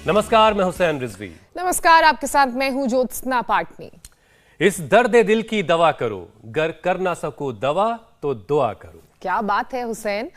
नमस्कार, मैं हुसैन रिजवी। नमस्कार, आपके साथ मैं हूं ज्योत्सना पाटनी। इस दर्द दिल की दवा करो, गर कर ना सको दवा तो दुआ करो। क्या बात है हुसैन,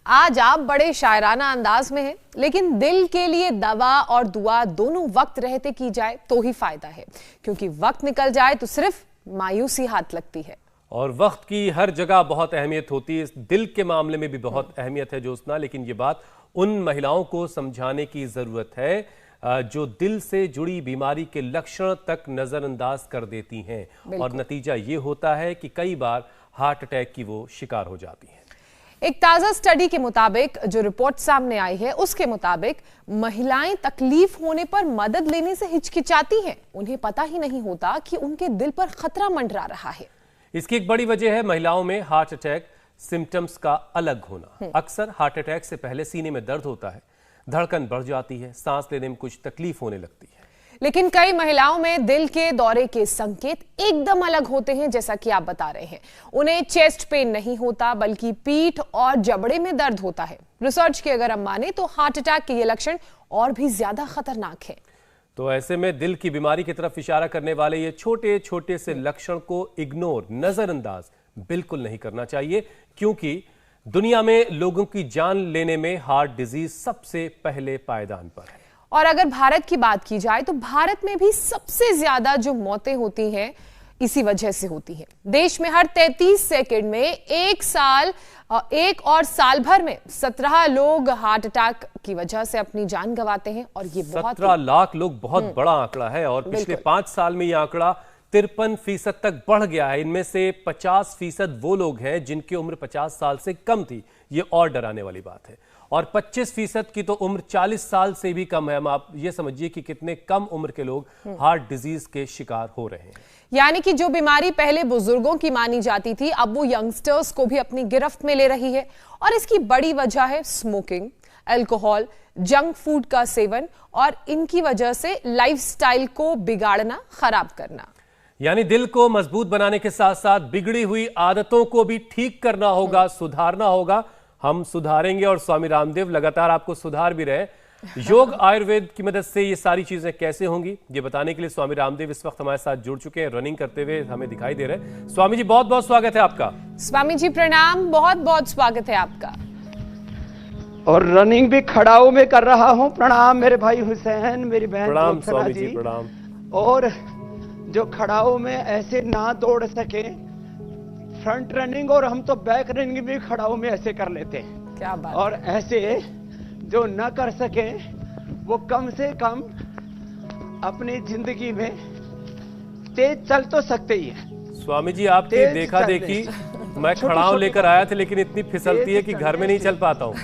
आज आप बड़े शायराना अंदाज में हैं, लेकिन दिल के लिए दवा और दुआ दोनों वक्त रहते की जाए तो ही फायदा है, क्योंकि वक्त निकल जाए तो सिर्फ मायूसी हाथ लगती है। और वक्त की हर जगह बहुत अहमियत होती है, इस दिल के मामले में भी बहुत अहमियत है ज्योत्सना। लेकिन ये बात उन महिलाओं को समझाने की जरूरत है जो दिल से जुड़ी बीमारी के लक्षण तक नजरअंदाज कर देती हैं, और नतीजा ये होता है कि कई बार हार्ट अटैक की वो शिकार हो जाती हैं। एक ताजा स्टडी के मुताबिक, जो रिपोर्ट सामने आई है उसके मुताबिक, महिलाएं तकलीफ होने पर मदद लेने से हिचकिचाती हैं। उन्हें पता ही नहीं होता कि उनके दिल पर खतरा मंडरा रहा है। इसकी एक बड़ी वजह है महिलाओं में हार्ट अटैक सिम्टम्स का अलग होना। अक्सर हार्ट अटैक से पहले सीने में दर्द होता है, धड़कन बढ़ जाती है, सांस लेने में कुछ तकलीफ होने लगती है। लेकिन कई महिलाओं में दिल के दौरे के संकेत एकदम अलग होते हैं, जैसा कि आप बता रहे हैं। उन्हें चेस्ट पेन नहीं होता, बल्कि पीठ और जबड़े में दर्द होता है। रिसर्च की अगर हम माने तो हार्ट अटैक के ये लक्षण और भी ज्यादा खतरनाक हैं। तो ऐसे में दिल की बीमारी की तरफ इशारा करने वाले ये छोटे छोटे से लक्षण को इग्नोर, नजरअंदाज बिल्कुल नहीं करना चाहिए, क्योंकि दुनिया में लोगों की जान लेने में हार्ट डिजीज सबसे पहले पायदान पर है। और अगर भारत की बात की जाए तो भारत में भी सबसे ज्यादा जो मौतें होती हैं इसी वजह से होती है। देश में हर 33 सेकंड में एक और साल भर में 17 लोग हार्ट अटैक की वजह से अपनी जान गंवाते हैं, और ये 17 लाख लोग बहुत बड़ा आंकड़ा है। और पिछले 5 साल में यह आंकड़ा 53% तक बढ़ गया है। इनमें से 50% वो लोग हैं जिनकी उम्र 50 साल से कम थी, ये और डराने वाली बात है। और 25% की तो उम्र 40 साल से भी कम है। आप ये समझिए कि कितने कम उम्र के लोग हार्ट डिजीज के शिकार हो रहे हैं। यानी कि जो बीमारी पहले बुजुर्गों की मानी जाती थी, अब वो यंगस्टर्स को भी अपनी गिरफ्त में ले रही है। और इसकी बड़ी वजह है स्मोकिंग, अल्कोहल, जंक फूड का सेवन, और इनकी वजह से लाइफस्टाइल को बिगाड़ना, खराब करना। यानी दिल को मजबूत बनाने के साथ साथ बिगड़ी हुई आदतों को भी ठीक करना होगा, सुधारना होगा। हम सुधारेंगे और स्वामी रामदेव लगातार आपको सुधार भी रहे। योग आयुर्वेद की मदद से ये सारी चीजें कैसे होंगी, ये बताने के लिए स्वामी रामदेव इस वक्त हमारे साथ जुड़ चुके हैं, रनिंग करते हुए हमें दिखाई दे रहे हैं। स्वामी जी, बहुत बहुत स्वागत है आपका। स्वामी जी प्रणाम, बहुत बहुत स्वागत है आपका। और रनिंग भी खड़ाऊ में कर रहा हूँ। प्रणाम मेरे भाई हुसैन, मेरी बहन प्रणाम स्वामी जी, प्रणाम। और जो खड़ाऊ में ऐसे ना दौड़ सके, फ्रंट रनिंग और हम तो बैक रनिंग भी खड़ाऊ में ऐसे कर लेते हैं। क्या बात। और ऐसे जो न कर सके वो कम से कम अपनी जिंदगी में तेज चल तो सकते ही है। स्वामी जी, आपकी देखा देखी मैं खड़ाऊ लेकर आया था, लेकिन इतनी फिसलती है कि घर में नहीं चल पाता हूँ।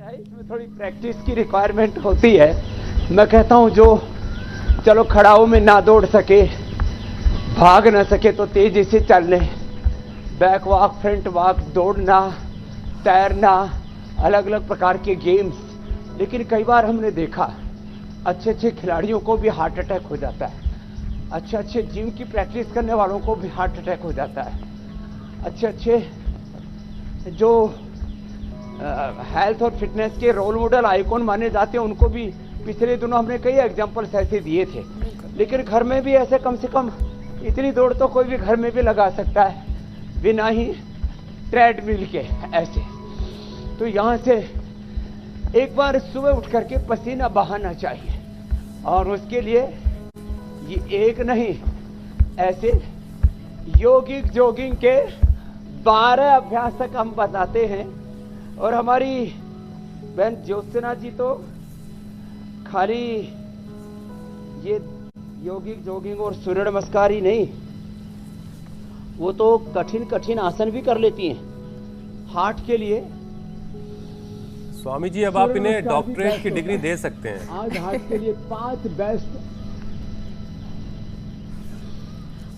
इसमें थोड़ी प्रैक्टिस की रिक्वायरमेंट होती है। मैं कहता हूं जो चलो खड़ाऊ में ना दौड़ सके, भाग ना सके, तो तेजी से चलने, बैक वॉक, फ्रंट वॉक, दौड़ना, तैरना, अलग अलग प्रकार के गेम्स। लेकिन कई बार हमने देखा अच्छे अच्छे खिलाड़ियों को भी हार्ट अटैक हो जाता है, अच्छे अच्छे जिम की प्रैक्टिस करने वालों को भी हार्ट अटैक हो जाता है, अच्छे अच्छे जो हेल्थ और फिटनेस के रोल मॉडल आइकॉन माने जाते हैं उनको भी पिछले दिनों हमने कई एग्जांपल्स ऐसे दिए थे। लेकिन घर में भी ऐसे कम से कम इतनी दौड़ तो कोई भी घर में भी लगा सकता है, बिना ही ट्रेडमिल के ऐसे। तो यहाँ से एक बार सुबह उठ करके पसीना बहाना चाहिए, और उसके लिए ये एक नहीं, ऐसे योगिक जॉगिंग के 12 अभ्यास तक हम बताते हैं। और हमारी बहन ज्योत्सना जी तो खाली ये योगिक जॉगिंग और सूर्य नमस्कार ही नहीं, वो तो कठिन कठिन आसन भी कर लेती हैं हार्ट के लिए। स्वामी जी, अब आप इन्हें डॉक्टरेट की डिग्री दे सकते हैं। आज हार्ट के लिए 5 बेस्ट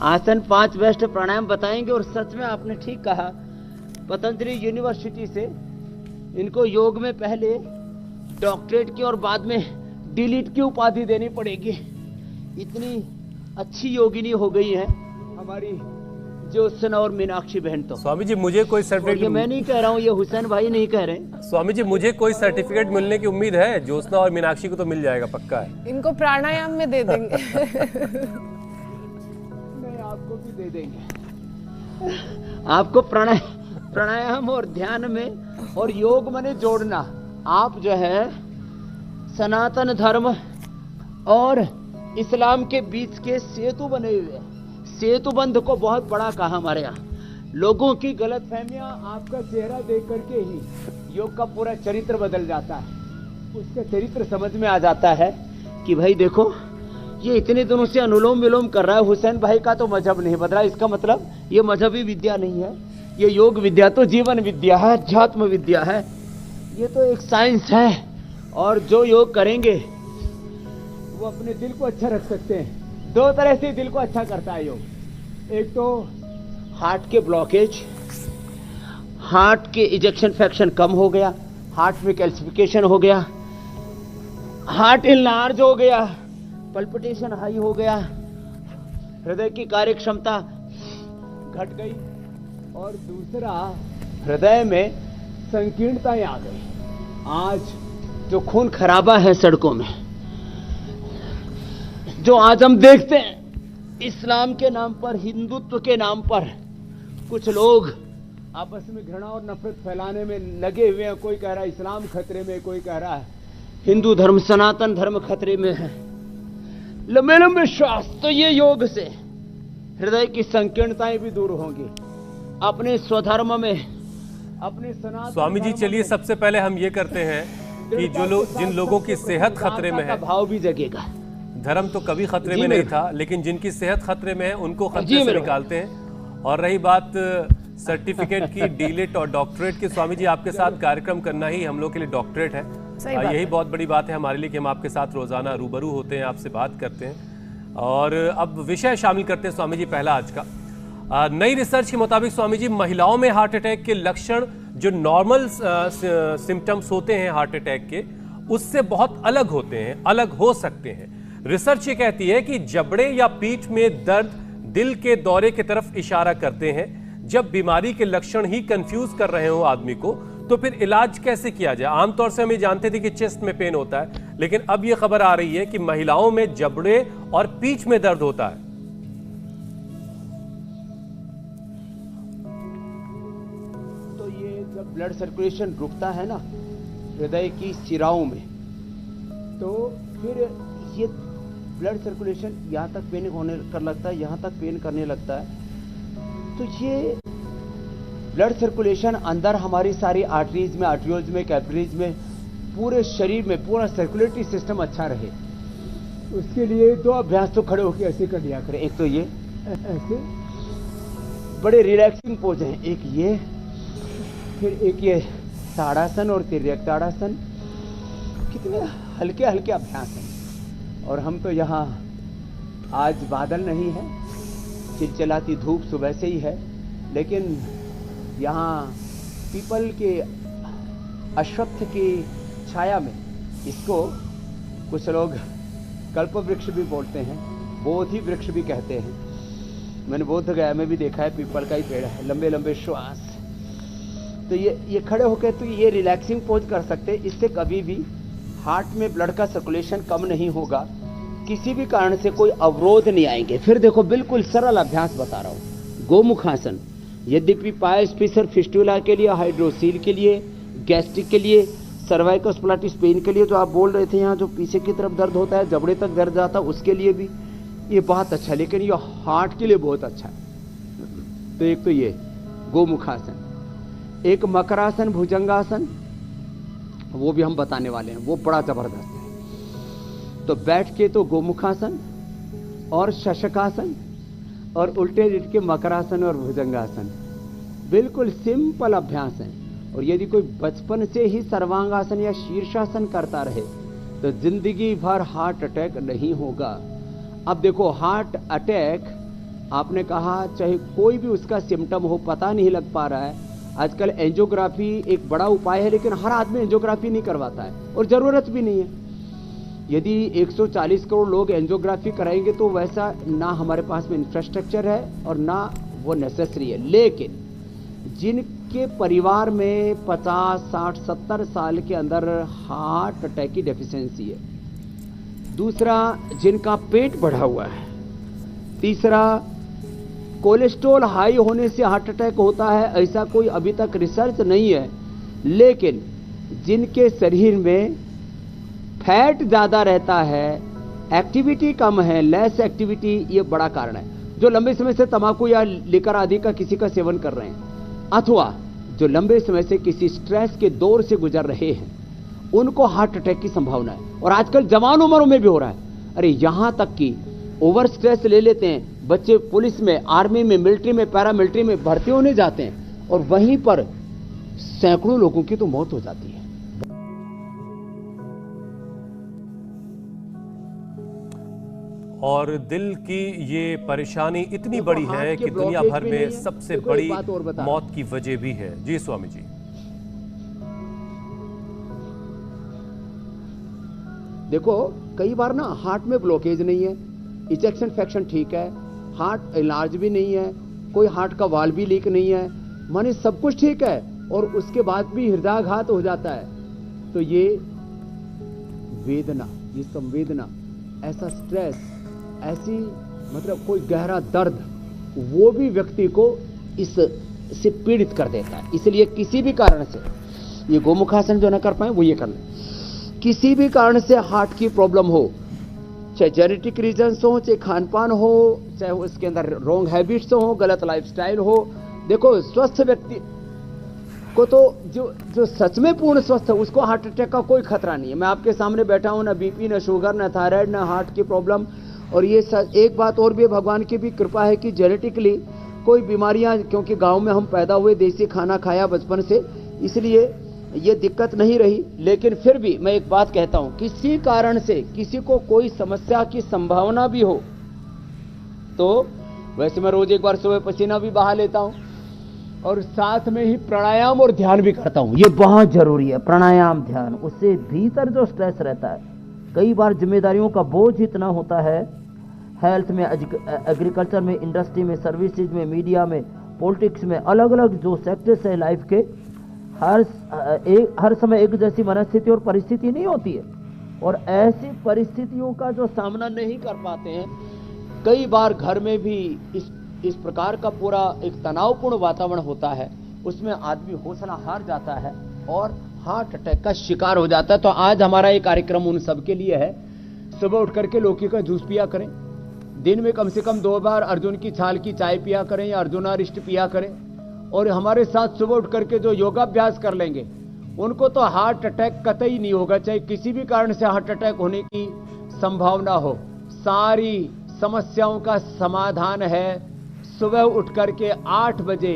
आसन, 5 बेस्ट प्राणायाम बताएंगे। और सच में आपने ठीक कहा, पतंजलि यूनिवर्सिटी से इनको योग में पहले डॉक्टरेट की और बाद में डिलीट की उपाधि देनी पड़ेगी। इतनी अच्छी योगिनी हो गई है हमारी ज्योत्सना और मीनाक्षी बहन। तो स्वामी जी मुझे कोई ये सर्टिफिकेट, मैं नहीं कह रहा हूँ, ये हुसैन भाई नहीं कह रहे। स्वामी जी मुझे कोई सर्टिफिकेट मिलने की उम्मीद है? ज्योत्सना और मीनाक्षी को तो मिल जाएगा, पक्का है। इनको प्राणायाम में दे देंगे। नहीं, आपको भी दे देंगे। आपको प्राणायाम और ध्यान में और योग में जोड़ना। आप जो है सनातन धर्म और इस्लाम के बीच के सेतु बने हुए हैं। सेतुबंध को बहुत बड़ा कहा हमारे यहाँ। लोगों की गलतफहमियां आपका चेहरा देख करके ही योग का पूरा चरित्र बदल जाता है। उसका चरित्र समझ में आ जाता है कि भाई देखो, ये इतने दिनों से अनुलोम विलोम कर रहा है। हुसैन भाई का तो मजहब नहीं बदला, इसका मतलब ये मजहबी विद्या नहीं है, ये योग विद्या तो जीवन विद्या है, अध्यात्म विद्या है, ये तो एक साइंस है। और जो योग करेंगे वो अपने दिल को अच्छा रख सकते हैं। दो तरह से दिल को अच्छा करता है योग। एक तो हार्ट के ब्लॉकेज, हार्ट के इजेक्शन फ्रैक्शन कम हो गया, हार्ट में कैल्सिफिकेशन हो गया, हार्ट इनलार्ज हो गया, पल्पिटेशन हाई हो गया, हृदय की कार्य क्षमता घट गई। और दूसरा, हृदय में संकीर्णताएं आ गई। आज जो खून खराबा है सड़कों में, जो आज हम देखते हैं इस्लाम के नाम पर, हिंदुत्व के नाम पर कुछ लोग आपस में घृणा और नफरत फैलाने में लगे हुए हैं। कोई कह रहा है इस्लाम खतरे में, कोई कह रहा है हिंदू धर्म, सनातन धर्म खतरे में है। लंबे लंबे श्वास। तो ये योग से हृदय की संकीर्णताएं भी दूर होंगी। अपने स्वधर्म में, अपने सनातन। स्वामी जी चलिए सबसे पहले हम ये करते हैं कि जो लोग, जिन लोगों की सेहत खतरे में है, भाव भी जगेगा। धर्म तो कभी खतरे में नहीं था, लेकिन जिनकी सेहत खतरे में है उनको खतरे से निकालते हैं। और रही बात सर्टिफिकेट की, डीलिट और डॉक्टरेट की, स्वामी जी आपके साथ कार्यक्रम करना ही हम लोग के लिए डॉक्टरेट है। यही बहुत बड़ी बात है हमारे लिए कि हम आपके साथ रोजाना रूबरू होते हैं, आपसे बात करते हैं। और अब विषय शामिल करते हैं स्वामी जी पहला आज का। नई रिसर्च के मुताबिक स्वामी जी, महिलाओं में हार्ट अटैक के लक्षण जो नॉर्मल सिम्टम्स होते हैं हार्ट अटैक के, उससे बहुत अलग होते हैं, अलग हो सकते हैं। रिसर्च ये कहती है कि जबड़े या पीठ में दर्द दिल के दौरे की तरफ इशारा करते हैं। जब बीमारी के लक्षण ही कंफ्यूज कर रहे हो आदमी को, तो फिर इलाज कैसे किया जाए? आमतौर से हम ये जानते थे कि चेस्ट में पेन होता है, लेकिन अब ये खबर आ रही है कि महिलाओं में जबड़े और पीठ में दर्द होता है। तो ये जब ब्लड सर्कुलेशन रुकता है ना हृदय की शिराओं में, तो फिर ये ब्लड सर्कुलेशन यहाँ तक पेन होने कर लगता है, यहाँ तक पेन करने लगता है। तो ये ब्लड सर्कुलेशन अंदर हमारी सारी आर्टरीज में, आर्टरियोल्स में, कैपिलरीज में, पूरे शरीर में, पूरा सर्कुलेटरी सिस्टम अच्छा रहे, उसके लिए दो अभ्यास तो खड़े होकर ऐसे कर लिया करें। एक तो ये ऐसे बड़े रिलैक्सिंग पोज हैं, एक ये, फिर एक ये ताड़ासन और तिर्यक ताड़ासन। कितने हल्के हल्के अभ्यास हैं। और हम तो यहाँ, आज बादल नहीं है, चिलचिलाती धूप सुबह से ही है, लेकिन यहाँ पीपल के अश्वत्थ की छाया में, इसको कुछ लोग कल्प वृक्ष भी बोलते हैं, बोधि वृक्ष भी कहते हैं। मैंने बोध गया में भी देखा है, पीपल का ही पेड़ है, लंबे लंबे श्वास। तो ये खड़े होकर तो ये रिलैक्सिंग पोज कर सकते। इससे कभी भी हार्ट में ब्लड का सर्कुलेशन कम नहीं होगा, किसी भी कारण से कोई अवरोध नहीं आएंगे। फिर देखो, बिल्कुल सरल अभ्यास बता रहा हूँ। गोमुखासन, यद्यपि पायस फिशर फिस्टुला के लिए, हाइड्रोसील के लिए, गैस्ट्रिक के लिए, सर्वाइकोस्प्लाटिस पेन के लिए, जो आप बोल रहे थे यहाँ जो पीछे की तरफ दर्द होता है, जबड़े तक दर्द आता है, उसके लिए भी ये बहुत अच्छा है। लेकिन ये हार्ट के लिए बहुत अच्छा है। तो एक तो ये गोमुखासन, एक मकरासन, भुजंगासन, वो भी हम बताने वाले हैं, वो बड़ा जबरदस्त है। तो बैठ के तो गोमुखासन और शशकासन और उल्टे लेट के मकरासन और भुजंगासन, बिल्कुल सिंपल अभ्यास है। और यदि कोई बचपन से ही सर्वांगासन या शीर्षासन करता रहे तो जिंदगी भर हार्ट अटैक नहीं होगा। अब देखो, हार्ट अटैक आपने कहा, चाहे कोई भी उसका सिम्टम हो, पता नहीं लग पा रहा है। आजकल एंजियोग्राफी एक बड़ा उपाय है, लेकिन हर आदमी एंजियोग्राफी नहीं करवाता है और जरूरत भी नहीं है। यदि 140 करोड़ लोग एंजियोग्राफी कराएंगे तो वैसा ना हमारे पास में इंफ्रास्ट्रक्चर है और ना वो नेसेसरी है, लेकिन जिनके परिवार में 50, 60, 70 साल के अंदर हार्ट अटैक की डेफिशिएंसी है, दूसरा जिनका पेट बढ़ा हुआ है, तीसरा कोलेस्ट्रॉल हाई होने से हार्ट अटैक होता है, ऐसा कोई अभी तक रिसर्च नहीं है, लेकिन जिनके शरीर में फैट ज्यादा रहता है, एक्टिविटी कम है, लेस एक्टिविटी, ये बड़ा कारण है। जो लंबे समय से तंबाकू या लिकर आदि का किसी का सेवन कर रहे हैं, अथवा जो लंबे समय से किसी स्ट्रेस के दौर से गुजर रहे हैं, उनको हार्ट अटैक की संभावना है। और आजकल जवान उम्रों में भी हो रहा है। अरे यहां तक कि ओवर स्ट्रेस ले लेते हैं बच्चे, पुलिस में, आर्मी में, मिलिट्री में, पैरामिलिट्री में भर्ती होने जाते हैं और वहीं पर सैकड़ों लोगों की तो मौत हो जाती है। और दिल की ये परेशानी इतनी बड़ी है कि दुनिया भर में सबसे बड़ी मौत की वजह भी है। जी स्वामी जी। देखो कई बार ना हार्ट में ब्लॉकेज नहीं है, इजेक्शन फ्रैक्शन ठीक है, हार्ट इलाज भी नहीं है, कोई हार्ट का वाल्व भी लीक नहीं है, माने सब कुछ ठीक है, और उसके बाद भी हृदयाघात हो जाता है। तो ये वेदना, ये संवेदना, ऐसा स्ट्रेस, ऐसी मतलब कोई गहरा दर्द, वो भी व्यक्ति को इससे पीड़ित कर देता है। इसलिए किसी भी कारण से ये गोमुखासन जो न कर पाए वो ये कर ले। किसी भी कारण से हार्ट की प्रॉब्लम हो, चाहे जेनेटिक रीजन्स हो, चाहे खान पान हो, चाहे उसके अंदर रॉन्ग हैबिट्स हो, गलत लाइफस्टाइल हो, देखो स्वस्थ व्यक्ति को तो जो सच में पूर्ण स्वस्थ है उसको हार्ट अटैक का कोई खतरा नहीं है। मैं आपके सामने बैठा हूं, ना बीपी, ना शुगर, ना थायराइड, ना हार्ट की प्रॉब्लम। और ये एक बात और भी, भगवान की भी कृपा है कि जेनेटिकली कोई बीमारियां, क्योंकि गांव में हम पैदा हुए, देसी खाना खाया बचपन से, इसलिए ये दिक्कत नहीं रही। लेकिन फिर भी मैं एक बात कहता हूं, किसी कारण से किसी को कोई समस्या की संभावना भी हो तो वैसे मैं रोज एक बार सुबह पसीना भी बहा लेता हूं और साथ में ही प्राणायाम और ध्यान भी करता हूं। ये बहुत जरूरी है, प्राणायाम, ध्यान। उससे भीतर जो स्ट्रेस रहता है, कई बार जिम्मेदारियों का बोझ इतना होता है, हेल्थ में, एग्रीकल्चर में, इंडस्ट्री में, सर्विसेज में, मीडिया में, पॉलिटिक्स में, अलग अलग जो सेक्टर्स है लाइफ के, हर समय एक जैसी मनस्थिति और परिस्थिति नहीं होती है। और ऐसी परिस्थितियों का जो सामना नहीं कर पाते हैं, कई बार घर में भी इस प्रकार का पूरा एक तनावपूर्ण वातावरण होता है, उसमें आदमी हौसला हार जाता है और हार्ट अटैक का शिकार हो जाता है। तो आज हमारा ये कार्यक्रम उन सबके लिए है। सुबह उठ करके लौकी का जूस पिया करें, दिन में कम से कम 2 बार अर्जुन की छाल की चाय पिया करें या अर्जुनारिष्ट पिया करें। और हमारे साथ सुबह उठ करके जो योगाभ्यास कर लेंगे उनको तो हार्ट अटैक कतई नहीं होगा, चाहे किसी भी कारण से हार्ट अटैक होने की संभावना हो। सारी समस्याओं का समाधान है सुबह उठ करके 8 बजे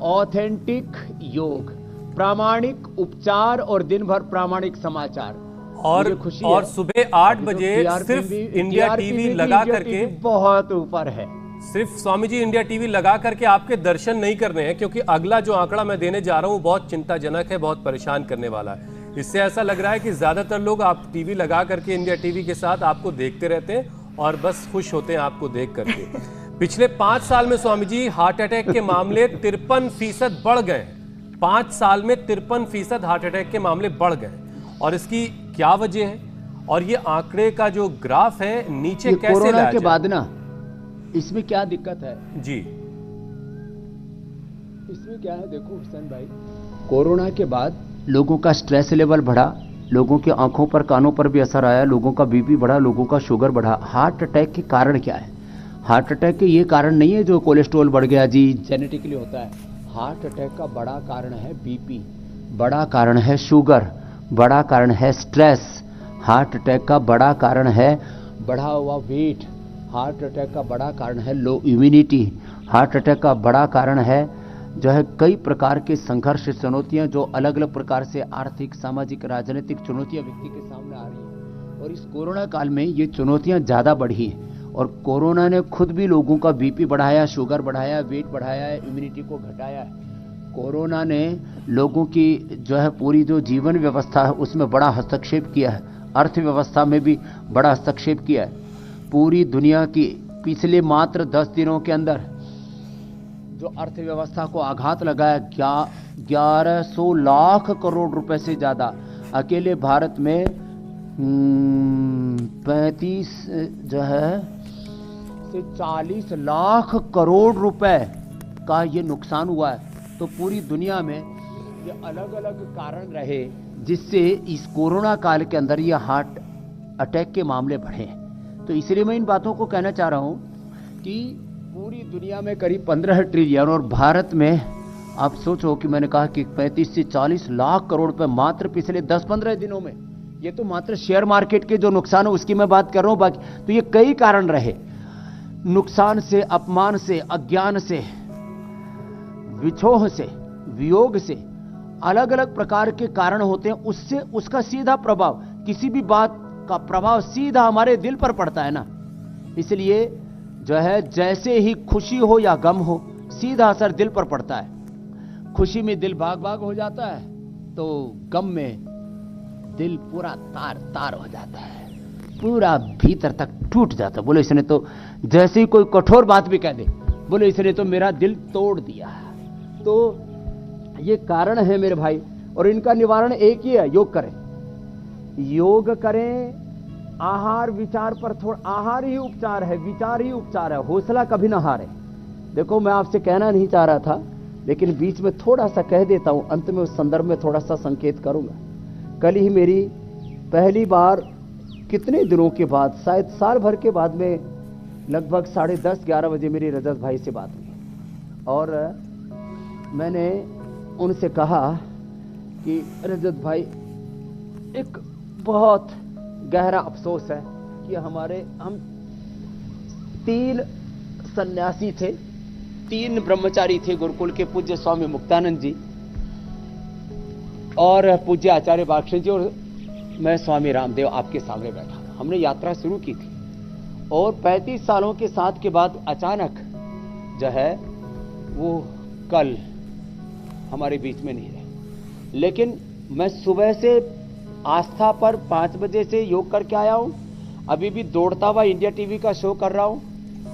ऑथेंटिक योग, प्रामाणिक उपचार और दिन भर प्रामाणिक समाचार। और सुबह 8 बजे सिर्फ इंडिया टीवी लगा करके, बहुत ऊपर है, सिर्फ स्वामी जी इंडिया टीवी लगा करके आपके दर्शन नहीं करने हैं, क्योंकि अगला जो आंकड़ा मैं देने जा रहा हूं बहुत चिंताजनक है, बहुत परेशान करने वाला है। इससे ऐसा लग रहा है कि ज्यादातर लोग आप टीवी लगा करके इंडिया टीवी के साथ आपको देखते रहते हैं और बस खुश होते हैं आपको देख करके। पिछले 5 साल में स्वामी जी हार्ट अटैक के मामले 53% बढ़ गए। 5 साल में 53% हार्ट अटैक के मामले बढ़ गए, और इसकी क्या वजह है? और ये आंकड़े का जो ग्राफ है नीचे कैसे लाया कोरोना के बाद ना, इसमें क्या दिक्कत है जी? इसमें क्या है, देखो हुसैन भाई, कोरोना के बाद लोगों का स्ट्रेस लेवल बढ़ा, लोगों की आंखों पर, कानों पर भी असर आया, लोगों का बीपी बढ़ा, लोगों का शुगर बढ़ा। हार्ट अटैक के कारण क्या है? हार्ट अटैक के ये कारण नहीं है जो कोलेस्ट्रॉल बढ़ गया जी, जेनेटिकली होता है। हार्ट अटैक का बड़ा कारण है बीपी, बड़ा कारण है शुगर, बड़ा कारण है स्ट्रेस। हार्ट अटैक का बड़ा कारण है बढ़ा हुआ वेट, हार्ट अटैक का बड़ा कारण है लो इम्यूनिटी, हार्ट अटैक का बड़ा कारण है जो है कई प्रकार के संघर्ष, चुनौतियां जो अलग अलग प्रकार से आर्थिक, सामाजिक, राजनीतिक चुनौतियां व्यक्ति के सामने आ रही हैं। और इस कोरोना काल में ये चुनौतियां ज़्यादा बढ़ी हैं, और कोरोना ने खुद भी लोगों का बीपी बढ़ाया, शुगर बढ़ाया, वेट बढ़ाया है, इम्यूनिटी को घटाया है। कोरोना ने लोगों की जो है पूरी जो जीवन व्यवस्था है उसमें बड़ा हस्तक्षेप किया है, अर्थव्यवस्था में भी बड़ा हस्तक्षेप किया है। पूरी दुनिया की पिछले मात्र 10 दिनों के अंदर जो अर्थव्यवस्था को आघात लगाया, 1100 लाख करोड़ रुपए से ज्यादा। अकेले भारत में 35 जो है से 40 लाख करोड़ रुपए का ये नुकसान हुआ है। तो पूरी दुनिया में ये अलग अलग कारण रहे जिससे इस कोरोना काल के अंदर ये हार्ट अटैक के मामले बढ़े। तो इसलिए मैं इन बातों को कहना चाह रहा हूं कि पूरी दुनिया में करीब 15 ट्रिलियन और भारत में आप सोचो कि मैंने कहा कि 35 से 40 लाख करोड़ रुपए मात्र पिछले 10-15 दिनों में। ये तो मात्र शेयर मार्केट के जो नुकसान है उसकी मैं बात कर रहा हूं, बाकी तो ये कई कारण रहे। नुकसान से, अपमान से, अज्ञान से, विछोह से, वियोग से, अलग अलग प्रकार के कारण होते हैं। उससे उसका सीधा प्रभाव, किसी भी बात का प्रभाव सीधा हमारे दिल पर पड़ता है ना। इसलिए जो है जैसे ही खुशी हो या गम हो, सीधा असर दिल पर पड़ता है। खुशी में दिल भाग भाग हो जाता है, तो गम में दिल पूरा तार तार हो जाता है, पूरा भीतर तक टूट जाता है। बोले इसने तो, जैसे ही कोई कठोर बात भी कह दे, बोले इसने तो मेरा दिल तोड़ दिया। तो ये कारण है मेरे भाई, और इनका निवारण एक ही है, योग करें। योग करें, आहार विचार पर थोड़ा, आहार ही उपचार है, विचार ही उपचार है, हौसला कभी ना हारे। देखो मैं आपसे कहना नहीं चाह रहा था, लेकिन बीच में थोड़ा सा कह देता हूं, अंत में उस संदर्भ में थोड़ा सा संकेत करूंगा। कल ही मेरी पहली बार कितने दिनों के बाद, शायद साल भर के बाद में, लगभग 10:30-11 बजे मेरी रजत भाई से बात हुई और मैंने उनसे कहा कि रजत भाई, एक बहुत गहरा अफसोस है कि हम 3 सन्यासी थे, 3 ब्रह्मचारी थे गुरुकुल के, पूज्य स्वामी मुक्तानंद जी और पूज्य आचार्य बागशन जी और मैं स्वामी रामदेव आपके सामने बैठा। हमने यात्रा शुरू की थी और 35 सालों के साथ के बाद अचानक जो है वो कल हमारे बीच में नहीं रहे। लेकिन मैं सुबह से आस्था पर 5 बजे से योग करके आया हूं, अभी भी दौड़ता हुआ इंडिया टीवी का शो कर रहा हूं।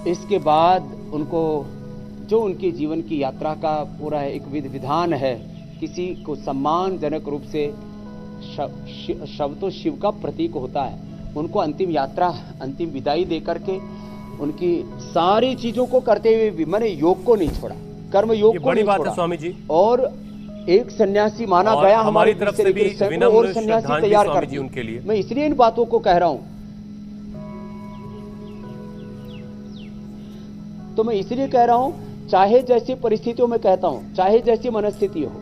इसके बाद उनको जो उनके जीवन की यात्रा का पूरा एक विधान है, किसी को सम्मानजनक रूप से शव तो शिव का प्रतीक होता है, उनको अंतिम यात्रा, अंतिम विदाई दे करके उनकी सारी चीजों को करते हुए भी मैंने योग को नहीं छोड़ा, कर्म योग को नहीं छोड़ा। बड़ी बात है स्वामी जी। और एक सन्यासी माना गया हमारी तरफ से भी और सन्यासी तैयार कर दिए उनके लिए। मैं इसलिए इन बातों को कह रहा हूं, तो मैं इसलिए कह रहा हूं, चाहे जैसी परिस्थितियों में कहता हूं, चाहे जैसी मनस्थिति हो,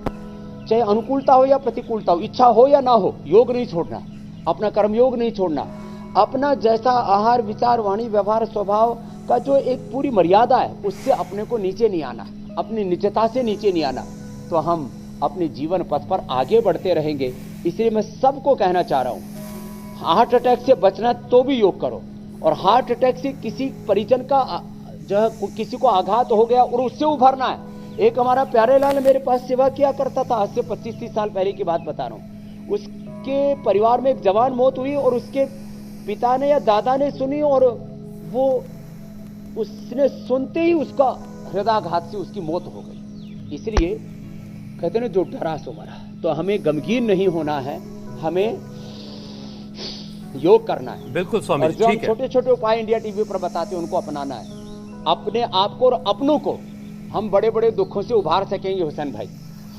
चाहे अनुकूलता हो या प्रतिकूलता हो, इच्छा हो या ना हो, योग नहीं छोड़ना, अपना कर्मयोग नहीं छोड़ना, अपना जैसा आहार विचार वाणी व्यवहार स्वभाव का जो एक पूरी मर्यादा है उससे अपने को नीचे नहीं आना, अपनी निजता से नीचे नहीं आना, तो हम अपने जीवन पथ पर आगे बढ़ते रहेंगे। इसलिए मैं सबको कहना चाह रहा हूं, हार्ट अटैक से बचना तो भी योग करो, और हार्ट अटैक से किसी परिजन का जो है किसी को आघात हो गया और उससे उभरना है। एक हमारा प्यारे लाल मेरे पास सेवा किया करता था, आज से 25-30 साल पहले की बात बता रहा हूं। उसके परिवार में एक जवान मौत हुई और उसके पिता ने या दादा ने सुनी और वो उसने सुनते ही उसका हृदयाघात से उसकी मौत हो गई। इसलिए कहते हैं जो डरा सो मरा। तो हमें गमगीन नहीं होना है, हमें योग करना है। बिल्कुल स्वामी, और जो हम छोटे छोटे उपाय इंडिया टीवी पर बताते हैं उनको अपनाना है। अपने आप को और अपनों को हम बड़े बड़े दुखों से उभार सकेंगे हुसैन भाई।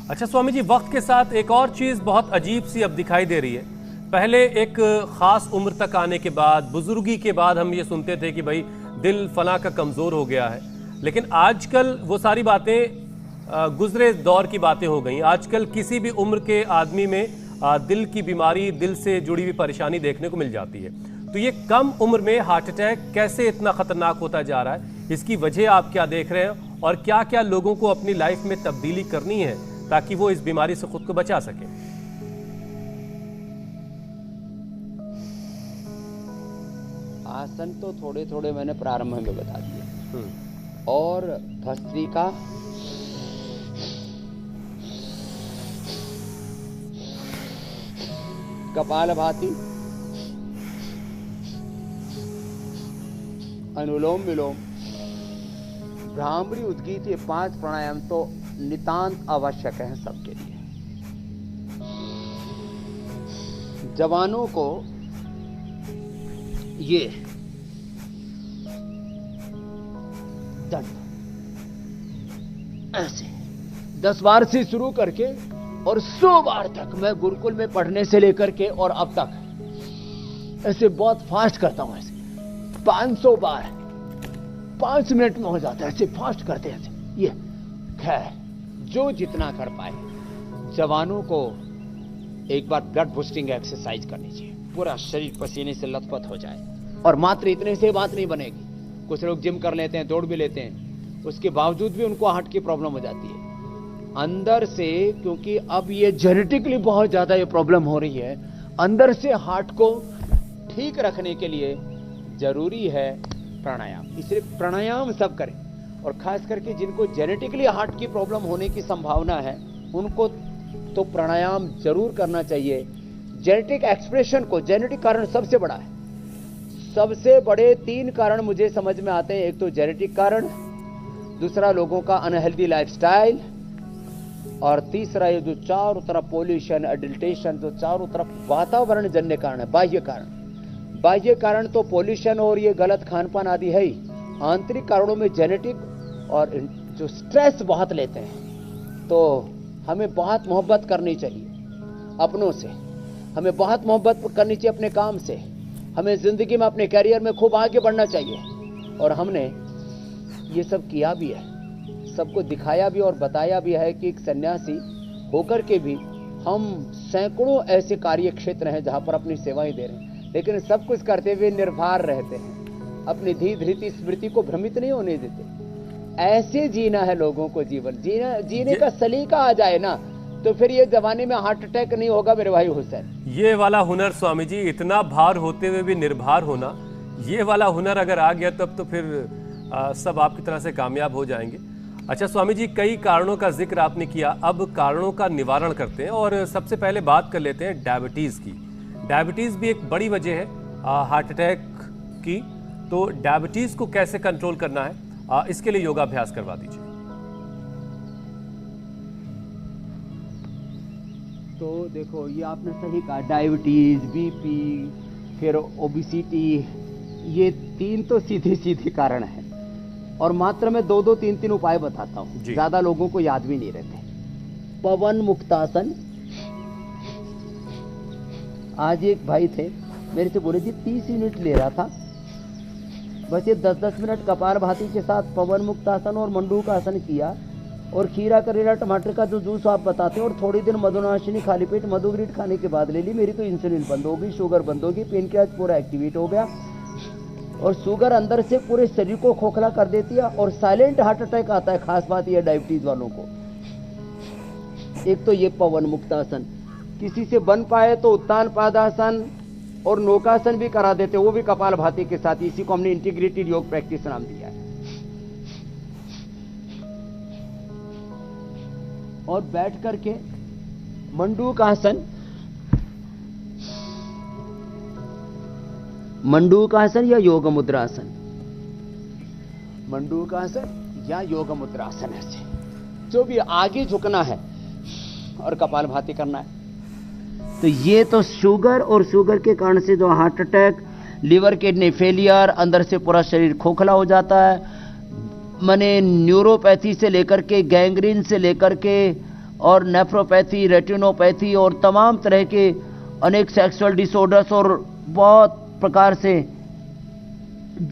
अच्छा स्वामी जी, वक्त के साथ एक और चीज बहुत अजीब सी अब दिखाई दे रही है। पहले एक खास उम्र तक आने के बाद, बुजुर्गी के बाद हम ये सुनते थे कि भाई दिल फला का कमजोर हो गया है, लेकिन आजकल वो सारी बातें गुजरे दौर की बातें हो गई। आजकल किसी भी उम्र के आदमी में दिल की बीमारी, दिल से जुड़ी हुई परेशानी देखने को मिल जाती है। तो ये कम उम्र में हार्ट अटैक कैसे इतना खतरनाक होता जा रहा है, इसकी वजह आप क्या देख रहे हैं और क्या क्या लोगों को अपनी लाइफ में तब्दीली करनी है ताकि वो इस बीमारी से खुद को बचा सके? आसन तो थोड़े थोड़े मैंने प्रारंभ में बता दिए, और भस्त्रिका, कपालभाति, अनुलोम विलोम, भ्रामरी, उद्गीत, ये 5 प्राणायाम तो नितांत आवश्यक है सबके लिए। जवानों को ये दंड ऐसे 10 बार से शुरू करके और 100 बार तक, मैं गुरुकुल में पढ़ने से लेकर के और अब तक ऐसे बहुत फास्ट करता हूं। ऐसे 500 बार 5 मिनट में हो जाता है, ऐसे फास्ट करते हैं ऐसे। ये खैर जो जितना कर पाए, जवानों को एक बार ब्लड बूस्टिंग एक्सरसाइज करनी चाहिए, पूरा शरीर पसीने से लथपथ हो जाए। और मात्र इतने से बात नहीं बनेगी। कुछ लोग जिम कर लेते हैं, दौड़ भी लेते हैं, उसके बावजूद भी उनको हार्ट की प्रॉब्लम हो जाती है अंदर से, क्योंकि अब ये जेनेटिकली बहुत ज्यादा ये प्रॉब्लम हो रही है। अंदर से हार्ट को ठीक रखने के लिए जरूरी है प्राणायाम। इसलिए प्राणायाम सब करें, और खास करके जिनको जेनेटिकली हार्ट की प्रॉब्लम होने की संभावना है उनको तो प्राणायाम जरूर करना चाहिए। जेनेटिक एक्सप्रेशन को, जेनेटिक कारण सबसे बड़ा है। सबसे बड़े 3 कारण मुझे समझ में आते हैं। एक तो जेनेटिक कारण, दूसरा लोगों का अनहेल्दी लाइफस्टाइल, और तीसरा ये जो चारों तरफ पोल्यूशन, एडल्ट्रेशन, जो चारों तरफ वातावरण जन्य कारण है, बाह्य कारण। बाह्य कारण तो पोल्यूशन और ये गलत खान पान आदि है ही। आंतरिक कारणों में जेनेटिक और जो स्ट्रेस बहुत लेते हैं, तो हमें बहुत मोहब्बत करनी चाहिए अपनों से, हमें बहुत मोहब्बत करनी चाहिए अपने काम से, हमें जिंदगी में अपने करियर में खूब आगे बढ़ना चाहिए। और हमने ये सब किया भी है, सबको दिखाया भी और बताया भी है कि एक सन्यासी होकर के भी हम सैकड़ों ऐसे कार्य क्षेत्र हैं जहां पर अपनी सेवाएं दे रहे हैं, लेकिन सब कुछ करते हुए निर्भर रहते हैं, अपनी धी धृति स्मृति को भ्रमित नहीं होने देते। ऐसे जीना है लोगों को, जीवन जीने का सलीका आ जाए ना, तो फिर ये जमाने में हार्ट अटैक नहीं होगा मेरे भाई हुसैन। ये वाला हुनर स्वामी जी, इतना भार होते हुए भी निर्भर होना, ये वाला हुनर अगर आ गया तब तो फिर सब आपकी तरह से कामयाब हो जाएंगे। अच्छा स्वामी जी, कई कारणों का जिक्र आपने किया, अब कारणों का निवारण करते हैं और सबसे पहले बात कर लेते हैं डायबिटीज की। डायबिटीज भी एक बड़ी वजह है हार्ट अटैक की, तो डायबिटीज को कैसे कंट्रोल करना है, इसके लिए योगाभ्यास करवा दीजिए। तो देखो, ये आपने सही कहा, डायबिटीज, बीपी, फिर ओबिसिटी, ये 3 तो सीधे सीधे कारण है, और मात्र मैं 2-2, 3-3 उपाय बताता हूँ, ज्यादा लोगों को याद भी नहीं रहते। पवन मुक्तासन, आज एक भाई थे मेरे से बोले जी 30 मिनट ले रहा था, बस ये 10-10 मिनट कपालभाति के साथ पवन मुक्तासन और मंडूकासन किया, और खीरा करेला टमाटर का जो जूस आप बताते हैं, और थोड़ी देर मधुनाशिनी खाली पेट मधुग्रीट खाने के बाद ले ली, मेरी तो इंसुलिन बंद हो गई, शुगर बंद हो गई, पेनक्रियाज पूरा एक्टिवेट हो गया, और शुगर अंदर से पूरे शरीर को खोखला कर देती है और साइलेंट हार्ट अटैक आता है। खास बात यह डायबिटीज वालों को। एक तो ये पवन मुक्तासन, किसी से बन पाए तो उत्तान पादासन और नौकासन भी करा देते, वो भी कपालभाति के साथ। इसी को हमने इंटीग्रेटेड योग प्रैक्टिस नाम दिया है। और बैठ करके मंडूकासन, मंडूकासन या योग मुद्रासन, मंडूकासन या योग मुद्रासन, ऐसे जो भी आगे झुकना है और कपालभाति करना है। तो ये तो शुगर, और शुगर के कारण से जो heart attack, liver kidney failure, अंदर से पूरा शरीर खोखला हो जाता है, माने न्यूरोपैथी से लेकर के गैंग्रीन से लेकर के और नेफ्रोपैथी, रेटिनोपैथी और तमाम तरह के अनेक सेक्सुअल डिसऑर्डर्स और बहुत प्रकार से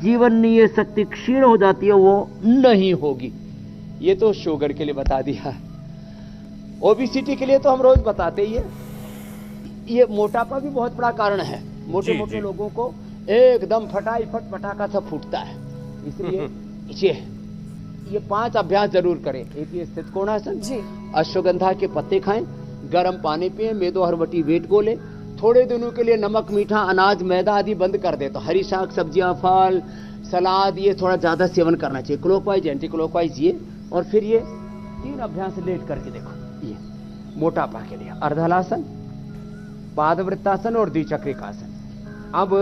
जीवन ये शक्ति क्षीण हो जाती है, वो नहीं होगी। ये तो शुगर के लिए बता दिया। ओबिसिटी के लिए तो हम रोज बताते ही है। ये मोटापा भी बहुत बड़ा कारण है। मोटे मोटे लोगों को एकदम फटाफट पटाखा सा फूटता है, इसलिए ये 5 अभ्यास जरूर करें। एक ये स्थित कोणासन, अश्वगंधा के पत्ते खाएं, गर्म पानी पिए, मेदो हरवटी वेट गोले, थोड़े दिनों के लिए नमक, मीठा, अनाज, मैदा आदि बंद कर दे। तो हरी शाक सब्जियां, फल, सलाद, ये थोड़ा ज्यादा सेवन करना चाहिए, क्लॉकवाइज एंटी क्लॉकवाइज ये। और फिर ये 3 अभ्यास लेट करके देखो, ये मोटापा के लिए अर्धहलासन, पादवृत्तासन और द्विचक्रिकासन। अब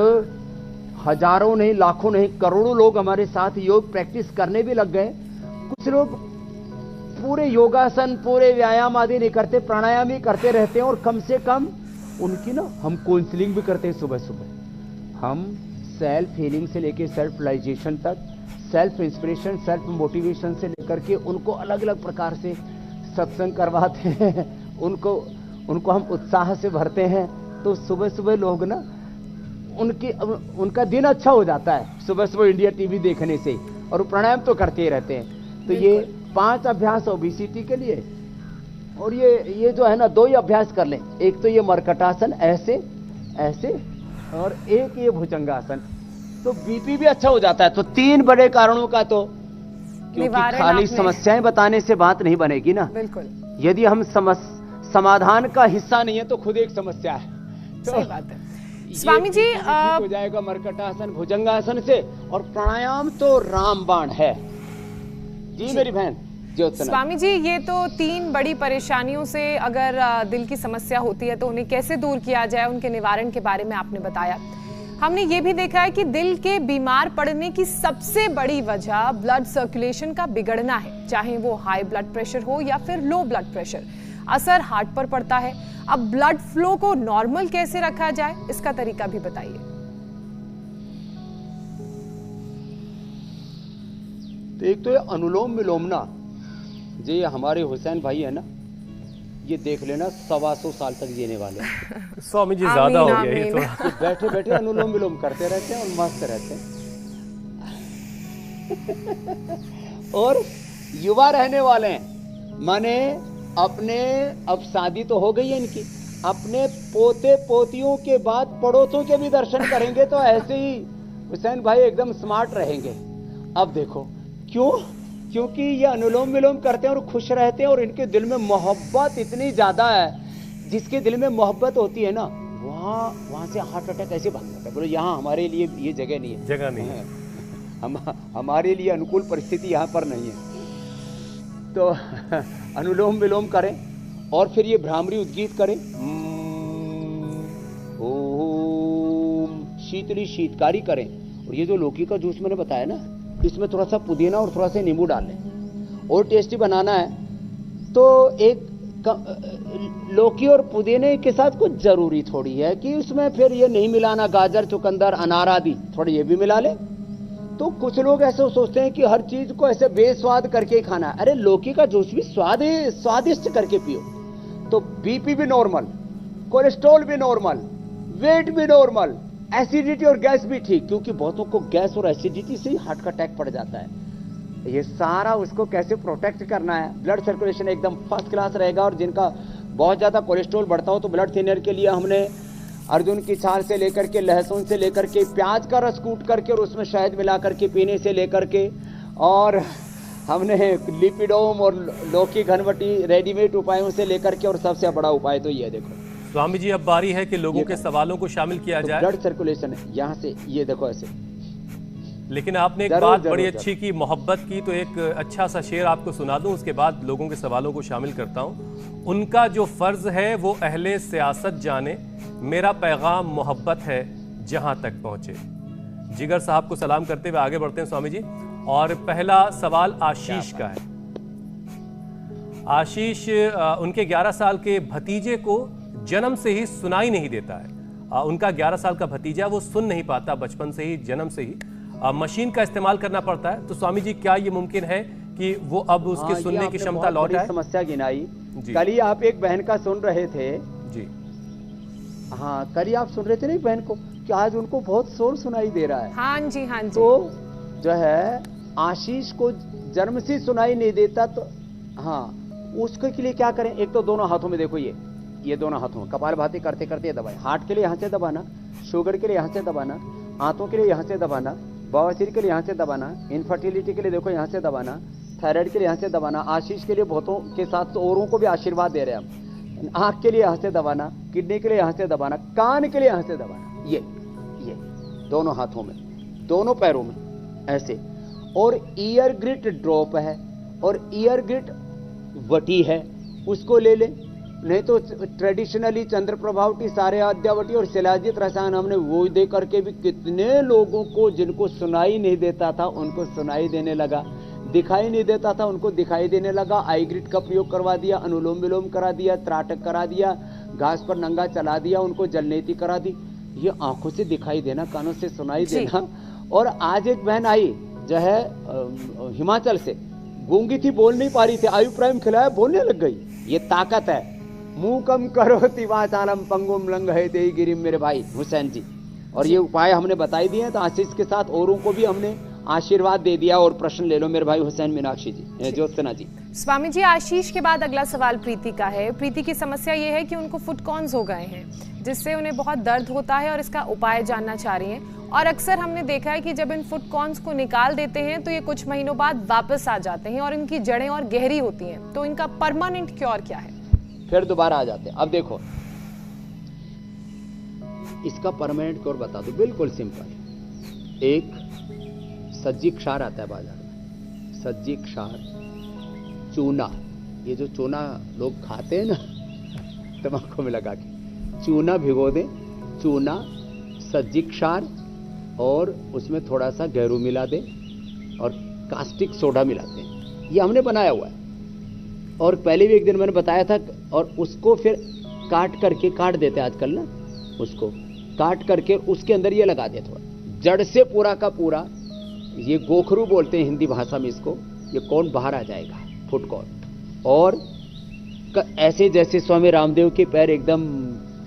हजारों नहीं, लाखों नहीं, करोड़ों लोग हमारे साथ योग प्रैक्टिस करने भी लग गए, कुछ लोग पूरे योगासन, पूरे व्यायाम आदि नहीं करते, प्राणायाम ही करते रहते हैं, और कम से कम उनकी ना हम काउंसलिंग भी करते हैं सुबह सुबह। हम सेल्फ हीलिंग से लेकर सेल्फ रियलाइजेशन तक, सेल्फ इंस्पिरेशन, सेल्फ मोटिवेशन से लेकर के उनको अलग अलग प्रकार से सत्संग करवाते हैं, उनको हम उत्साह से भरते हैं। तो सुबह सुबह लोग ना उनका दिन अच्छा हो जाता है सुबह सुबह इंडिया टीवी देखने से, और प्राणायाम तो करते ही रहते हैं। तो ये 5 अभ्यास ओबेसिटी के लिए, और ये जो है ना 2 ही अभ्यास कर लें। एक तो ये मर्कटासन ऐसे ऐसे, और एक ये भुजंगासन, तो बीपी भी अच्छा हो जाता है। तो 3 बड़े कारणों का, तो क्योंकि खाली समस्याएं बताने से बात नहीं बनेगी ना। बिल्कुल, यदि हम समाधान का हिस्सा नहीं है तो खुद एक समस्या है। तो सही बात है स्वामी जी। हो जाएगा मर्कटासन, भुजंगासन से, और प्राणायाम तो रामबाण है जी मेरी बहन ज्योत्सना। स्वामी जी, ये तो 3 बड़ी परेशानियों से अगर दिल की समस्या होती है तो उन्हें कैसे दूर किया जाए, उनके निवारण के बारे में आपने बताया। हमने ये भी देखा है कि दिल के बीमार पड़ने की सबसे बड़ी वजह ब्लड सर्कुलेशन का बिगड़ना है, चाहे वो हाई ब्लड प्रेशर हो या फिर लो ब्लड प्रेशर। असर हार्ट पर पड़ता है। अब ब्लड फ्लो को नॉर्मल कैसे रखा जाए, इसका तरीका भी बताइए। तो एक तो ये अनुलोम विलोम ना, ये हमारे हुसैन भाई है ना, ये देख लेना 125 साल तक जीने वाले हैं। स्वामी जी ज्यादा हो गया ये थोड़ा। तो बैठे बैठे अनुलोम विलोम करते रहते हैं और मस्त रहते हैं। और युवा रहने वाले हैं, माने अपने, अब शादी तो हो गई है इनकी, अपने पोते पोतियों के बाद पड़ोसों के भी दर्शन करेंगे, तो ऐसे ही हुसैन भाई एकदम स्मार्ट रहेंगे। अब देखो क्यों, क्योंकि ये अनुलोम विलोम करते हैं और खुश रहते हैं, और इनके दिल में मोहब्बत इतनी ज्यादा है। जिसके दिल में मोहब्बत होती है ना, वहां से हार्ट अटैक ऐसे भाग जाता है। बोलो यहाँ हमारे लिए ये जगह नहीं है, जगह नहीं है, हमारे लिए अनुकूल परिस्थिति यहाँ पर नहीं है। तो अनुलोम विलोम करें, और फिर ये भ्रामरी उद्गीत करें, ओम शीतली शीतकारी करें। और ये जो लौकी का जूस मैंने बताया ना, इसमें थोड़ा सा पुदीना और थोड़ा सा नींबू डाल लें, और टेस्टी बनाना है तो एक लौकी और पुदीने के साथ कुछ जरूरी थोड़ी है कि उसमें फिर ये नहीं मिलाना गाजर, चुकंदर, अनार आदि, थोड़ा ये भी मिला ले। तो कुछ लोग ऐसे सोचते हैं कि हर चीज को ऐसे बेस्वाद करके ही खाना है। अरे लौकी का जूस भी स्वादिष्ट करके पियो, तो बीपी भी नॉर्मल, कोलेस्ट्रॉल भी नॉर्मल, वेट भी नॉर्मल, एसिडिटी और गैस भी ठीक, क्योंकि बहुतों को गैस और एसिडिटी से ही हार्ट का अटैक पड़ जाता है। ये सारा उसको कैसे प्रोटेक्ट करना है, ब्लड सर्कुलेशन एकदम फर्स्ट क्लास रहेगा। और जिनका बहुत ज्यादा कोलेस्ट्रॉल बढ़ता हो तो ब्लड थिनर के लिए हमने अर्जुन की छाल से लेकर के, लहसुन से लेकर के, प्याज का रस कूट करके और उसमें शहद मिला करके पीने से लेकर के, और हमने लिपिडोम और लौकी घनवटी रेडीमेड उपायों से लेकर के, और सबसे बड़ा उपाय तो ये देखो स्वामी जी, अब बारी है कि लोगों के सवालों को शामिल किया जाए। ब्लड सर्कुलेशन है यहाँ से, ये देखो ऐसे। लेकिन आपने एक बात बड़ी अच्छी की, मोहब्बत की, तो एक अच्छा सा शेर आपको सुना दूं, उसके बाद लोगों के सवालों को शामिल करता हूं। उनका जो फर्ज है वो अहले सियासत जाने, मेरा पैगाम मोहब्बत है जहां तक पहुंचे। जिगर साहब को सलाम करते हुए आगे बढ़ते हैं स्वामी जी। और पहला सवाल आशीष का है। आशीष, उनके 11 साल के भतीजे को जन्म से ही सुनाई नहीं देता है। उनका 11 साल का भतीजा, वो सुन नहीं पाता बचपन से ही, जन्म से ही मशीन का इस्तेमाल करना पड़ता है। तो स्वामी जी, क्या ये मुमकिन है कि वो अब उसके सुनने की क्षमता लौट आए? समस्या गिनाई। कल ही आप एक बहन का सुन रहे थे जी। हाँ, कल ही आप सुन रहे थे ना एक बहन को कि आज उनको बहुत शोर सुनाई दे रहा है। हाँ जी, हाँ जी। तो जो है आशीष को जन्म से सुनाई नहीं देता, तो हाँ, उसके लिए क्या करें? एक तो दोनों हाथों में देखो, ये दोनों हाथों में कपालभाति करते करते दबाएं। हार्ट के लिए यहाँ से दबाना, शुगर के लिए यहाँ से दबाना, आंतों के लिए यहाँ से दबाना, बवासीर के लिए यहाँ से दबाना, इनफर्टिलिटी के लिए देखो यहाँ से दबाना, थायराइड के लिए यहाँ से दबाना। आशीष के लिए बहुतों के साथ औरों को भी आशीर्वाद दे रहे हैं हम। आंख के लिए यहाँ से दबाना, किडनी के लिए यहाँ से दबाना, कान के लिए यहाँ से दबाना, ये दोनों हाथों में, दोनों पैरों में ऐसे। और ईयर ग्रिट ड्रॉप है और ईयर ग्रिट वटी है, उसको ले ले। नहीं तो ट्रेडिशनली चंद्र प्रभावटी, सारे आद्यावटी और शिलाजित रसायन हमने वो दे करके भी कितने लोगों को जिनको सुनाई नहीं देता था उनको सुनाई देने लगा। दिखाई नहीं देता था उनको दिखाई देने लगा, आई ग्रिड का प्रयोग करवा दिया, अनुलोम विलोम करा दिया, त्राटक करा दिया, घास पर नंगा चला दिया, उनको जलनेती करा दी। ये आंखों से दिखाई देना, कानों से सुनाई देना। और आज एक बहन आई जो है हिमाचल से, गूंगी थी, बोल नहीं पा रही थी, आयु प्राइम खिलाया, बोलने लग गई। ये ताकत है। मुंह कम करो तिवाचालम पंगुम लंग है दे गिरिम, मेरे भाई हुसैन जी। और ये उपाय हमने बताई दिए हैं, तो आशीष के साथ औरों को भी हमने आशीर्वाद दे दिया। और प्रश्न ले लो मेरे भाई हुसैन मीनाक्षी जी, ज्योत्सना जी। स्वामी जी, आशीष के बाद अगला सवाल प्रीति का है। प्रीति की समस्या ये है कि उनको फुट कॉर्न्स हो गए हैं, जिससे उन्हें बहुत दर्द होता है और इसका उपाय जानना चाह रही हैं। और अक्सर हमने देखा है कि जब इन फुट कॉर्न्स को निकाल देते हैं तो ये कुछ महीनों बाद वापस आ जाते हैं और इनकी जड़ें और गहरी होती हैं। तो इनका परमानेंट क्योर क्या है? फिर दोबारा आ जाते हैं। अब देखो, इसका परमानेंट क्योर बता दो, बिल्कुल सिंपल। एक सज्जी क्षार आता है बाजार में, सज्जी क्षार, चूना। ये जो चूना लोग खाते हैं ना तंबाकू में लगा के, चूना भिगो दें, चूना, सज्जी क्षार, और उसमें थोड़ा सा गैरू मिला दें और कास्टिक सोडा मिलाते हैं। ये हमने बनाया हुआ है और पहले भी एक दिन मैंने बताया था। और उसको फिर काट देते हैं आजकल ना, उसको काट करके उसके अंदर ये लगा दे थोड़ा, जड़ से पूरा का पूरा। ये गोखरू बोलते हैं हिंदी भाषा में इसको। ये कौन बाहर आ जाएगा, फुट कॉर्न। और ऐसे जैसे स्वामी रामदेव के पैर एकदम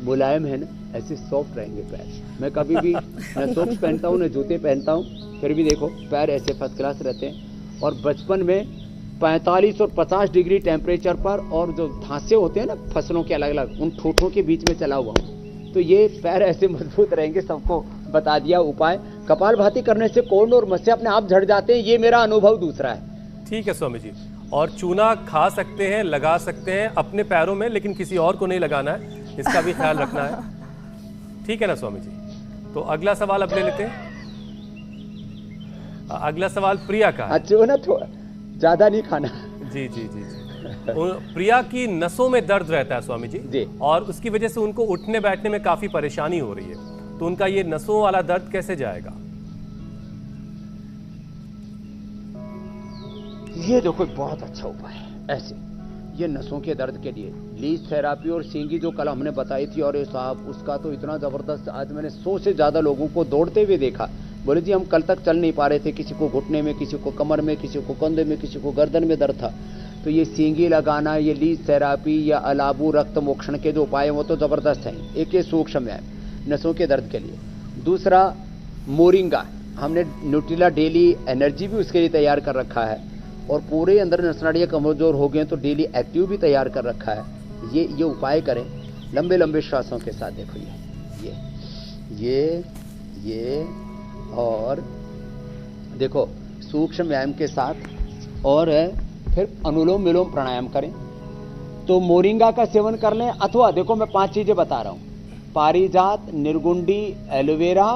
मुलायम है ना, ऐसे सॉफ्ट रहेंगे पैर। मैं कभी भी न सॉक्स पहनता हूँ न जूते पहनता हूँ, फिर भी देखो पैर ऐसे फर्स्ट क्लास रहते हैं। और बचपन में 45 और 50 डिग्री टेम्परेचर पर, और जो धांसे होते हैं ना फसलों के अलग अलग, उन ठूठों के बीच में चला हुआ हूँ, तो ये पैर ऐसे मजबूत रहेंगे। सबको बता दिया उपाय। कपालभाति करने से कोढ़ और मस्से अपने आप झड़ जाते हैं, ये मेरा अनुभव दूसरा है। ठीक है स्वामी जी। और चूना खा सकते हैं, लगा सकते हैं अपने पैरों में, लेकिन किसी और को नहीं लगाना है, इसका भी ख्याल रखना है। ठीक है ना स्वामी जी? तो अगला सवाल अब ले लेते हैं। अगला सवाल प्रिया का है। चूना थोड़ा ज्यादा नहीं खाना। जी जी जी जी। प्रिया की नसों में दर्द रहता है स्वामी जी, और उसकी वजह से उनको उठने बैठने में काफी परेशानी हो रही है। तो उनका ये नसों वाला दर्द कैसे जाएगा? ये देखो बहुत अच्छा उपाय है। ऐसे ये नसों के दर्द के लिए लीज थेरापी और सींगी जो कल हमने बताई थी, और साहब उसका तो इतना जबरदस्त, आज मैंने 100 से ज्यादा लोगों को दौड़ते हुए देखा। बोले जी हम कल तक चल नहीं पा रहे थे, किसी को घुटने में, किसी को कमर में, किसी को कंधे में, किसी को गर्दन में दर्द था। तो ये सींगी लगाना, ये लीज थेरापी या अलाबू रक्त मोक्षण के जो उपाय हैं वो तो जबरदस्त हैं। एक ये सूक्ष्म है नसों के दर्द के लिए। दूसरा मोरिंगा, हमने न्यूट्रिला डेली एनर्जी भी उसके लिए तैयार कर रखा है, और पूरे अंदर नसनाड़ियाँ कमजोर हो गए तो डेली एक्टिव भी तैयार कर रखा है। ये उपाय करें लंबे लंबे श्वासों के साथ। देखो ये और देखो सूक्ष्म व्यायाम के साथ, और फिर अनुलोम विलोम प्राणायाम करें। तो मोरिंगा का सेवन कर लें, अथवा देखो मैं 5 चीजें बता रहा हूं, पारिजात, निर्गुंडी, एलोवेरा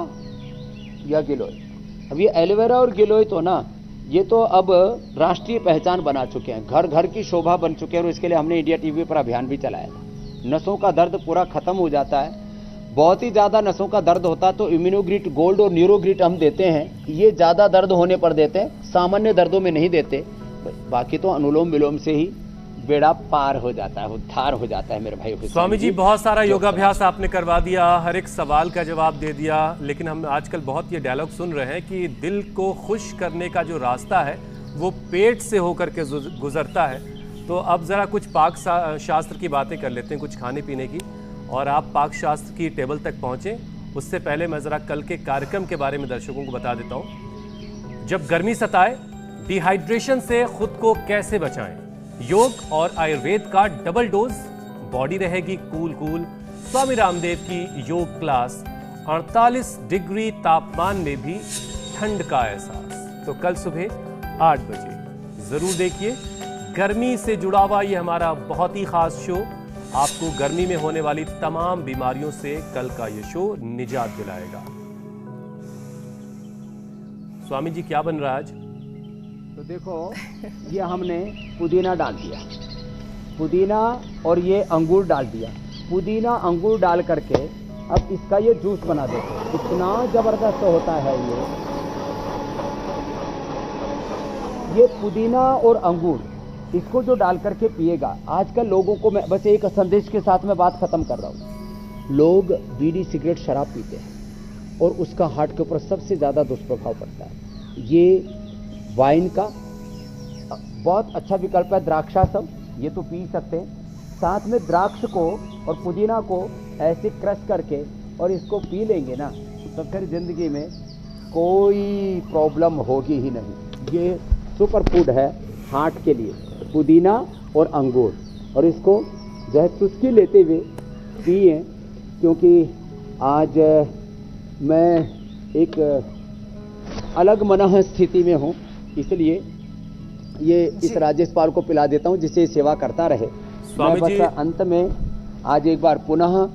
या गिलोय। अब ये एलोवेरा और गिलोय तो ना, ये तो अब राष्ट्रीय पहचान बना चुके हैं, घर घर की शोभा बन चुके हैं। और इसके लिए हमने इंडिया टीवी पर अभियान भी चलाया था। नसों का दर्द पूरा खत्म हो जाता है। बहुत ही ज्यादा नसों का दर्द होता है तो इम्यूनोग्रिट गोल्ड और न्यूरोग्रिट हम देते हैं, ये ज्यादा दर्द होने पर देते हैं, सामान्य दर्दों में नहीं देते। बाकी तो अनुलोम विलोम से ही बेड़ा पार हो जाता है, उद्धार हो जाता है मेरे भाई। स्वामी जी बहुत सारा योगाभ्यास आपने करवा दिया, हर एक सवाल का जवाब दे दिया, लेकिन हम आजकल बहुत ये डायलॉग सुन रहे हैं कि दिल को खुश करने का जो रास्ता है वो पेट से होकर के गुजरता है। तो अब जरा कुछ पाक शास्त्र की बातें कर लेते हैं, कुछ खाने पीने की। और आप पाक शास्त्र की टेबल तक पहुंचे उससे पहले मैं जरा कल के कार्यक्रम के बारे में दर्शकों को बता देता हूं। जब गर्मी सताए, डिहाइड्रेशन से खुद को कैसे बचाएं, योग और आयुर्वेद का डबल डोज, बॉडी रहेगी कूल। स्वामी रामदेव की योग क्लास, 48 डिग्री तापमान में भी ठंड का एहसास। तो कल सुबह 8 बजे जरूर देखिए। गर्मी से जुड़ा हुआ ये हमारा बहुत ही खास शो आपको गर्मी में होने वाली तमाम बीमारियों से कल का ये शो निजात दिलाएगा। स्वामी जी क्या बन रहा है आज? तो देखो ये हमने पुदीना डाल दिया, पुदीना और ये अंगूर डाल दिया। पुदीना अंगूर डाल करके अब इसका ये जूस बना देते, इतना जबरदस्त होता है ये। ये पुदीना और अंगूर इसको जो डाल करके पिएगा, आजकल लोगों को मैं बस एक संदेश के साथ में बात खत्म कर रहा हूँ। लोग बीड़ी सिगरेट शराब पीते हैं और उसका हार्ट के ऊपर सबसे ज़्यादा दुष्प्रभाव पड़ता है। ये वाइन का बहुत अच्छा विकल्प है, द्राक्षासम, ये तो पी सकते हैं। साथ में द्राक्ष को और पुदीना को ऐसे क्रश करके और इसको पी लेंगे ना, तो फिर जिंदगी में कोई प्रॉब्लम होगी ही नहीं। ये सुपर फूड है हार्ट के लिए, पुदीना और अंगूर, और इसको जो है चुस्की लेते हुए पिए, क्योंकि आज मैं एक अलग मनः स्थिति में हूँ, इसलिए ये इस राजेश को पिला देता हूँ जिससे सेवा करता रहे। मैं बस अंत में आज एक बार पुनः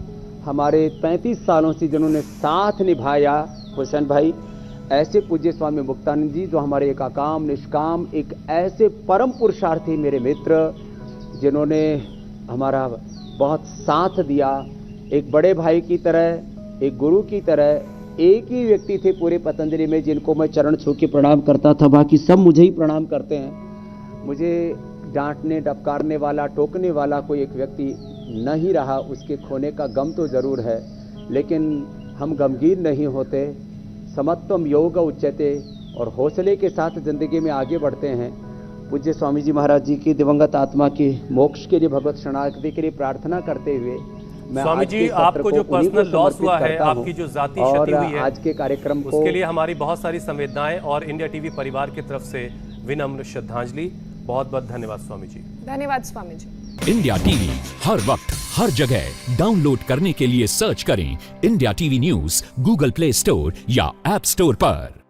हमारे 35 सालों से जिन्होंने साथ निभाया हुसैन भाई, ऐसे पूज्य स्वामी मुक्तानंद जी जो हमारे एक अकाम निष्काम एक ऐसे परम पुरुषार्थी मेरे मित्र, जिन्होंने हमारा बहुत साथ दिया, एक बड़े भाई की तरह, एक गुरु की तरह, एक ही व्यक्ति थे पूरे पतंजलि में जिनको मैं चरण छू के प्रणाम करता था, बाकी सब मुझे ही प्रणाम करते हैं। मुझे डांटने डपकारने वाला टोकने वाला कोई एक व्यक्ति नहीं रहा, उसके खोने का गम तो जरूर है, लेकिन हम गमगीन नहीं होते। समत्वम योग उच्यते, और हौसले के साथ जिंदगी में आगे बढ़ते हैं। पूज्य स्वामी जी महाराज जी की दिवंगत आत्मा के मोक्ष के लिए भगवत शरणागति के लिए प्रार्थना करते हुए स्वामी जी, आपको जो पर्सनल लॉस हुआ है, आपकी जो जाती क्षति हुई है, आज के कार्यक्रम को उसके लिए हमारी बहुत सारी संवेदनाएं और इंडिया टीवी परिवार की तरफ से विनम्र श्रद्धांजलि। बहुत बहुत धन्यवाद स्वामी जी। धन्यवाद स्वामी जी। इंडिया टीवी हर वक्त हर जगह डाउनलोड करने के लिए सर्च करें India TV news Google play store या ऐप स्टोर पर।